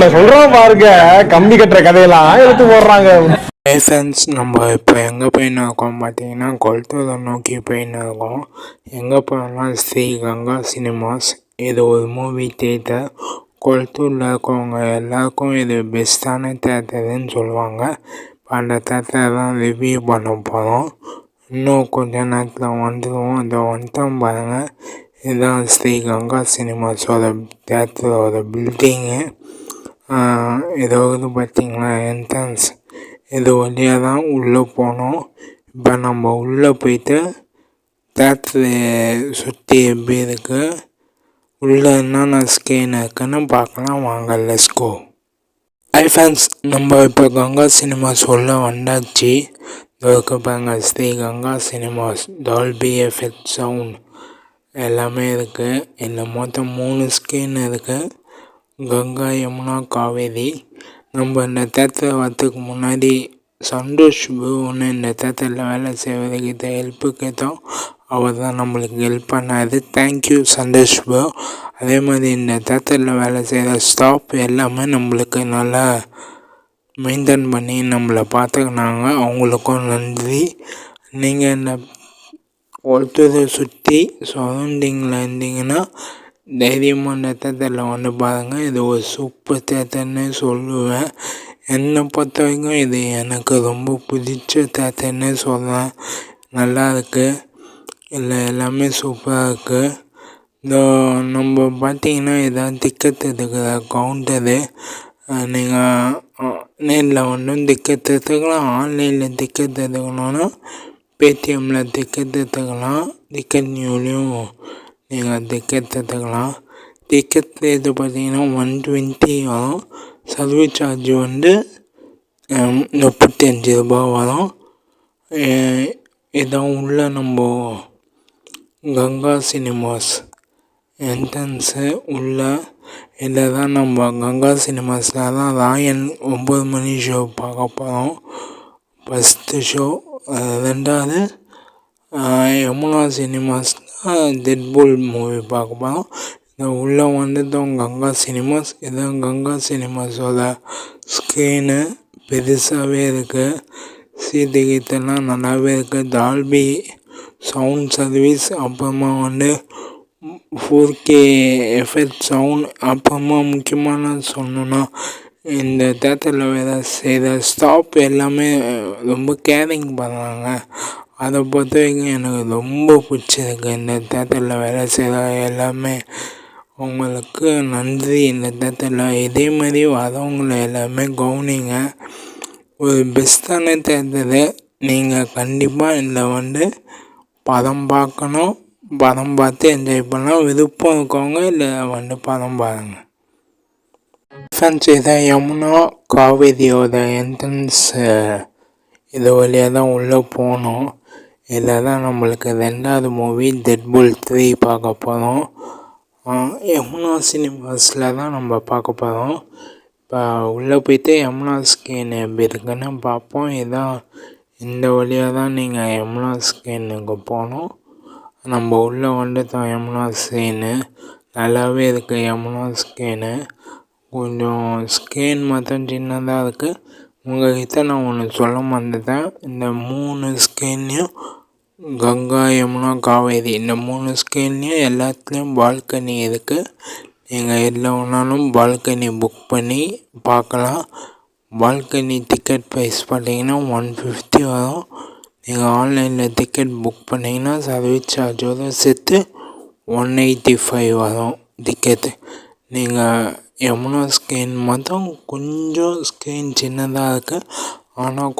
ஒண்ணு சொல்றோம் பாருங்க, கம்பி கட்டுற கதையெல்லாம் எடுத்து போடுறாங்க. ஹே ஃப்ரெண்ட்ஸ், நம்ம இப்போ எங்கே போயின்னு இருக்கோம் பார்த்தீங்கன்னா கொளத்தூரை நோக்கி போயின்னு இருக்கோம். எங்கே போகிறோம்னா ஸ்ரீ கங்கா சினிமாஸ். இது ஒரு மூவி தியேட்டர். கொளத்தூரில் இருக்கவங்க எல்லாருக்கும் இது பெஸ்ட்டான தேட்டருன்னு சொல்லுவாங்க. அந்த தேட்டரை தான் ரிவ்யூ பண்ண போகிறோம். இன்னும் கொஞ்ச நேரத்தில் வந்துடுவோம். அந்த வந்துட்டோம் பாருங்கள். இதுதான் ஸ்ரீ கங்கா சினிமாஸோட தேட்டரோட பில்டிங்கு. இதை வந்து பார்த்திங்களா என்ட்ரன்ஸ். இது வழியாக தான் உள்ளே போனோம். இப்போ நம்ம உள்ளே போயிட்டு தேட்டரு சுற்றி எப்படி இருக்குது, உள்ளே என்னென்ன ஸ்கேன் இருக்குன்னு பார்க்கலாம். வாங்க, லெட்ஸ் கோ. ஹை ஃப்ரெண்ட்ஸ், நம்ம இப்போ கங்கா சினிமாஸ் உள்ளே வந்தாச்சு. இதுக்கு பாருங்க, Shri Ganga cinemas, Dolby effect sound எல்லாமே இருக்குது. இதில் மொத்தம் 3 ஸ்கேன் இருக்குது. கங்கா, யமுனா, காவேரி. நம்ம இந்த தேட்டர் வரத்துக்கு முன்னாடி சந்தோஷ் ஒன்று இந்த தேட்டரில் வேலை செய்வதுக்கிட்ட ஹெல்ப்பு கேட்டோம். அவர் தான் நம்மளுக்கு ஹெல்ப் பண்ணார். Thank you Santhosh bro. அதே மாதிரி இந்த தேட்டரில் வேலை செய்கிற ஸ்டாஃப் எல்லாமே நம்மளுக்கு நல்லா மெயின்டைன் பண்ணி நம்மளை பார்த்துக்கினாங்க. அவங்களுக்கும் நன்றி. நீங்கள் இந்த கொளத்தூரை சுற்றி சரௌண்டிங்கில் இருந்தீங்கன்னா தைரியமாக இந்த தேட்டரில் வந்து பாருங்கள். இது ஒரு சூப்பர் தேட்டர்னு சொல்லுவேன். என்னை பொறுத்த வரைக்கும் இது எனக்கு ரொம்ப பிடிச்ச தேட்டர்னு சொல்கிறேன். நல்லா இருக்குது. இல்லை எல்லாமே சூப்பராக இருக்குது. இந்த நம்ம பார்த்திங்கன்னா இதான் டிக்கெட் எடுக்கிற கவுண்டரு. நீங்கள் நேரில் வந்து டிக்கெட் எடுத்துக்கலாம். ஆன்லைனில் டிக்கெட் எடுக்கணுன்னா பேடிஎம்மில் டிக்கெட் எடுத்துக்கலாம். டிக்கெட் நியூலையும் நீங்கள் டிக்கெட் எடுத்துக்கலாம். டிக்கெட் ரேட்டு பார்த்திங்கன்னா 120 வரும். சர்வீஸ் சார்ஜ் வந்து 35 ரூபா வரும். இதான் உள்ள நம்ம கங்கா சினிமாஸ் என்ட்ரன்ஸு. உள்ள இதில் தான் நம்ம கங்கா சினிமாஸில் தான் ராயன் 9 மணி ஷோ பார்க்க போகிறோம். First show. ரெண்டாவது யமுனா சினிமாஸ்னால் டெட்பூல் மூவி பார்க்க போகிறோம். உள்ளே வந்துட்டோம் கங்கா சினிமாஸ். இதுதான் கங்கா சினிமாஸோட ஸ்க்ரீனு. பெருசாகவே இருக்குது. சீட்டு கீட்டெல்லாம் நல்லாவே இருக்குது. Dolby sound service. அப்புறமா வந்து 4K எஃபெக்ட் சவுண்ட். அப்புறமா முக்கியமான சொல்லணுன்னா இந்த தேட்டரில் வேலை செய்கிற ஸ்டாஃப் எல்லாமே ரொம்ப கேரிங் பண்ணுறாங்க. அதை பொறுத்த வரைக்கும் எனக்கு ரொம்ப பிடிச்சிருக்கு. இந்த தேட்டரில் வேலை செய்கிற எல்லாமே அவங்களுக்கு நன்றி. இந்த தேட்டரில் இதே மாதிரி வரவங்களை எல்லாமே கவனிங்க. ஒரு பெஸ்ட்டான தேட்டரு. நீங்கள் கண்டிப்பாக இதில் வந்து படம் பார்க்கணும். படம் பார்த்து என்ஜாய் பண்ணலாம். விருப்பம் இருக்கவங்க இல்லை வந்து படம் பாருங்கள். ஃப்ரெண்ட்ஸ், இதான் யமுனா காவேரியோட என்ட்ரன்ஸு. இது வழியாக தான் உள்ளே போகணும். இதில் தான் நம்மளுக்கு 2வது மூவி டெட்பூல் 3 பார்க்க போகிறோம். யமுனா சினிமாஸில் தான் நம்ம பார்க்க போகிறோம். இப்போ உள்ளே போய்ட்டு யமுனா ஸ்கேன் எப்படி இருக்குன்னு பார்ப்போம். இதான் இந்த வழியாக தான் நீங்கள் யமுனா ஸ்கேனுக்கு போகணும். நம்ம உள்ளே வந்துட்டோம். யமுனா ஸ்கேனு நல்லாவே இருக்குது. யமுனா ஸ்கேனு கொஞ்சம் ஸ்கேன் மட்டும் சின்னதாக இருக்குது. உங்கள்கிட்ட நான் ஒன்று சொல்ல மறந்துட்டேன். இந்த 3 ஸ்கேன்லேயும் கங்கா, யமுனா, காவேரி இந்த 3 ஸ்கேன்லேயும் எல்லாத்துலேயும் பால்கனி இருக்குது. நீங்கள் எதில் வேணாலும் பால்கனி புக் பண்ணி பார்க்கலாம். பால்கனி டிக்கெட் ப்ரைஸ் பார்த்தீங்கன்னா 150 வரும். நீங்கள் ஆன்லைனில் டிக்கெட் புக் பண்ணிங்கன்னா சர்வீஸ் சார்ஜோடு சேர்த்து 185 வரும் டிக்கெட்டு. நீங்கள் யமுனா ஸ்கேன் மட்டும் கொஞ்சம் ஸ்க்ரீன் சின்னதாக இருக்குது. ஆனால்